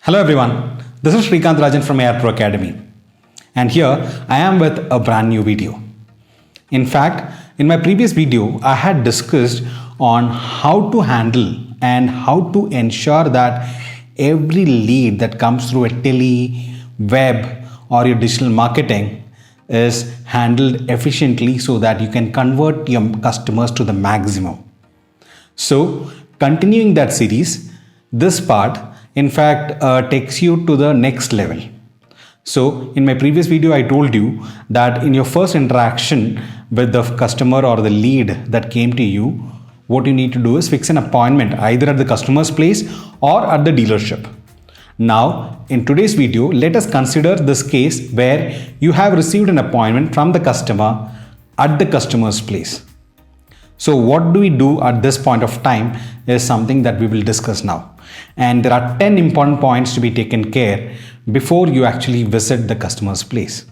Hello everyone, this is Srikanth Rajan from AR Pro Academy, and here I am with a brand new video. In fact, in my previous video I had discussed on how to handle and how to ensure that every lead that comes through a tele, web or your digital marketing is handled efficiently so that you can convert your customers to the maximum. So continuing that series, this part in fact takes you to the next level. So in my previous video I told you that in your first interaction with the customer or the lead that came to you, what you need to do is fix an appointment either at the customer's place or at the dealership. Now in today's video, let us consider this case where you have received an appointment from the customer at the customer's place. So what do we do at this point of time is something that we will discuss now. And there are 10 important points to be taken care before you actually visit the customer's place.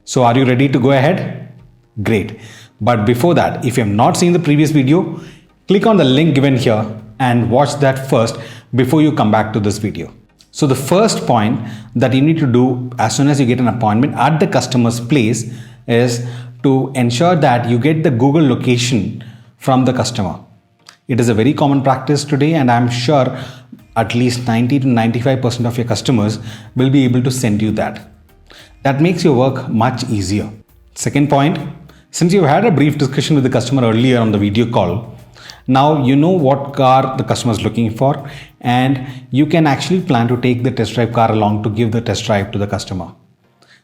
So are you ready to go ahead? Great. But before that, if you have not seen the previous video, click on the link given here and watch that first before you come back to this video. So the first point that you need to do as soon as you get an appointment at the customer's place is to ensure that you get the Google location from the customer. It is a very common practice today, and I'm sure at least 90 to 95% of your customers will be able to send you that. That makes your work much easier. Second point, since you've had a brief discussion with the customer earlier on the video call, now you know what car the customer is looking for, and you can actually plan to take the test drive car along to give the test drive to the customer.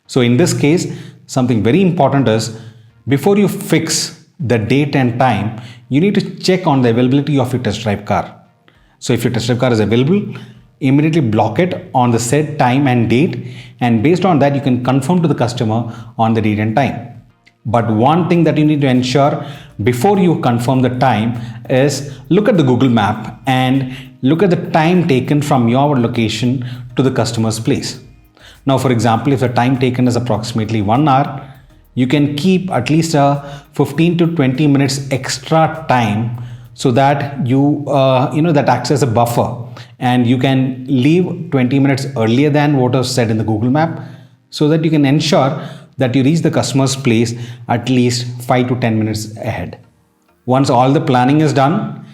So in this case, something very important is before you fix the date and time, you need to check on the availability of your test drive car. So if your test drive car is available, immediately block it on the said time and date, and based on that you can confirm to the customer on the date and time. But one thing that you need to ensure before you confirm the time is look at the Google map and look at the time taken from your location to the customer's place. Now for example, if the time taken is approximately 1 hour, you can keep at least a 15 to 20 minutes extra time so that that acts as a buffer, and you can leave 20 minutes earlier than what was said in the Google map so that you can ensure that you reach the customer's place at least 5 to 10 minutes ahead. Once all the planning is done,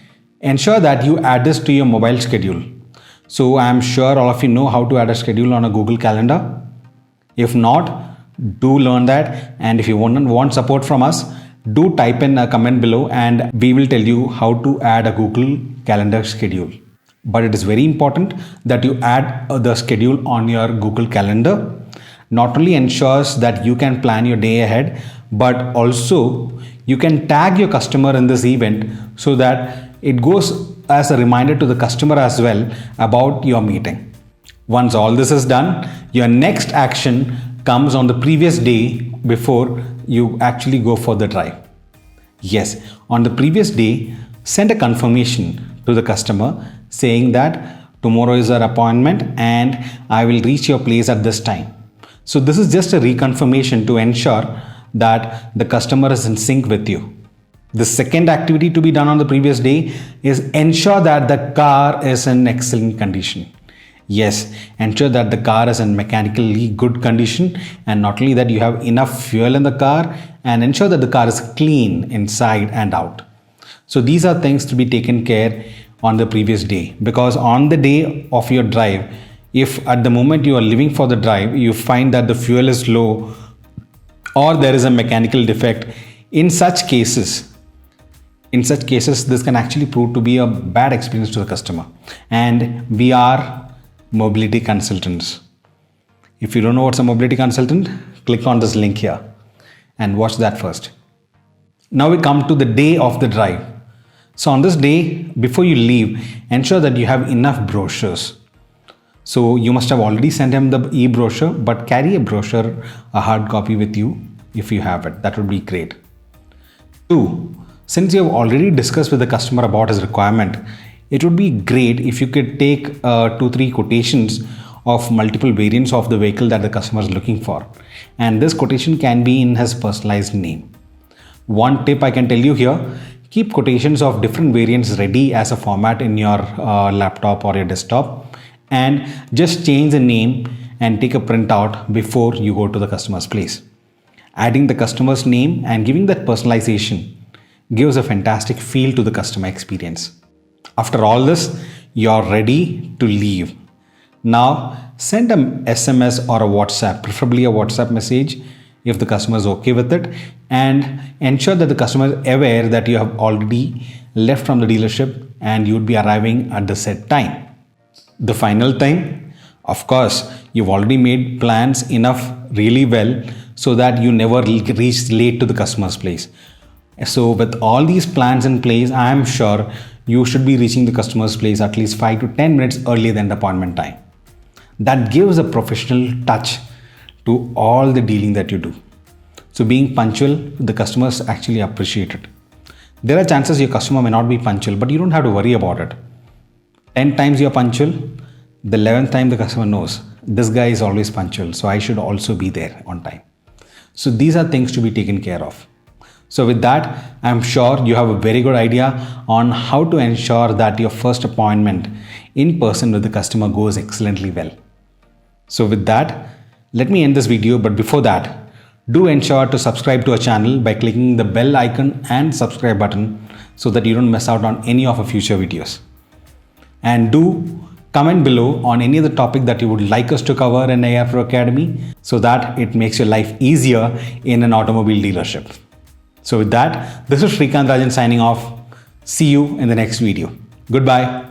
ensure that you add this to your mobile schedule. So I am sure all of you know how to add a schedule on a Google Calendar. If not, do learn that, and if you want support from us, do type in a comment below and we will tell you how to add a Google Calendar schedule. But it is very important that you add the schedule on your Google Calendar. Not only ensures that you can plan your day ahead, but also you can tag your customer in this event so that it goes as a reminder to the customer as well about your meeting. Once all this is done, your next action comes on the previous day before you actually go for the drive. Yes, on the previous day, send a confirmation to the customer saying that tomorrow is our appointment and I will reach your place at this time. So this is just a reconfirmation to ensure that the customer is in sync with you. The second activity to be done on the previous day is ensure that the car is in excellent condition. Yes, ensure that the car is in mechanically good condition, and not only that, you have enough fuel in the car, and ensure that the car is clean inside and out. So these are things to be taken care on the previous day, because on the day of your drive, if at the moment you are leaving for the drive, you find that the fuel is low or there is a mechanical defect, in such cases, this can actually prove to be a bad experience to the customer. And we are mobility consultants. If you don't know what's a mobility consultant, click on this link here and watch that first. Now we come to the day of the drive. So on this day, before you leave, ensure that you have enough brochures. So you must have already sent him the e-brochure, but carry a brochure, a hard copy with you if you have it. That would be great. 2. Since you have already discussed with the customer about his requirement, it would be great if you could take 2-3 quotations of multiple variants of the vehicle that the customer is looking for. And this quotation can be in his personalized name. One tip I can tell you here, keep quotations of different variants ready as a format in your laptop or your desktop, and just change the name and take a printout before you go to the customer's place. Adding the customer's name and giving that personalization gives a fantastic feel to the customer experience. After all this, you're ready to leave. Now, send an SMS or a WhatsApp, preferably a WhatsApp message if the customer is okay with it, and ensure that the customer is aware that you have already left from the dealership and you would be arriving at the set time. The final time, of course, you've already made plans enough really well so that you never reach late to the customer's place. So with all these plans in place, I am sure you should be reaching the customer's place at least 5 to 10 minutes earlier than the appointment time. That gives a professional touch to all the dealing that you do. So being punctual, the customers actually appreciate it. There are chances your customer may not be punctual, but you don't have to worry about it. 10 times you're punctual, the 11th time the customer knows, this guy is always punctual, so I should also be there on time. So these are things to be taken care of. So with that, I'm sure you have a very good idea on how to ensure that your first appointment in person with the customer goes excellently well. So with that, let me end this video, but before that, do ensure to subscribe to our channel by clicking the bell icon and subscribe button so that you don't miss out on any of our future videos. And do comment below on any other topic that you would like us to cover in AR Pro Academy so that it makes your life easier in an automobile dealership. So with that, this is Srikanth Rajan signing off. See you in the next video. Goodbye.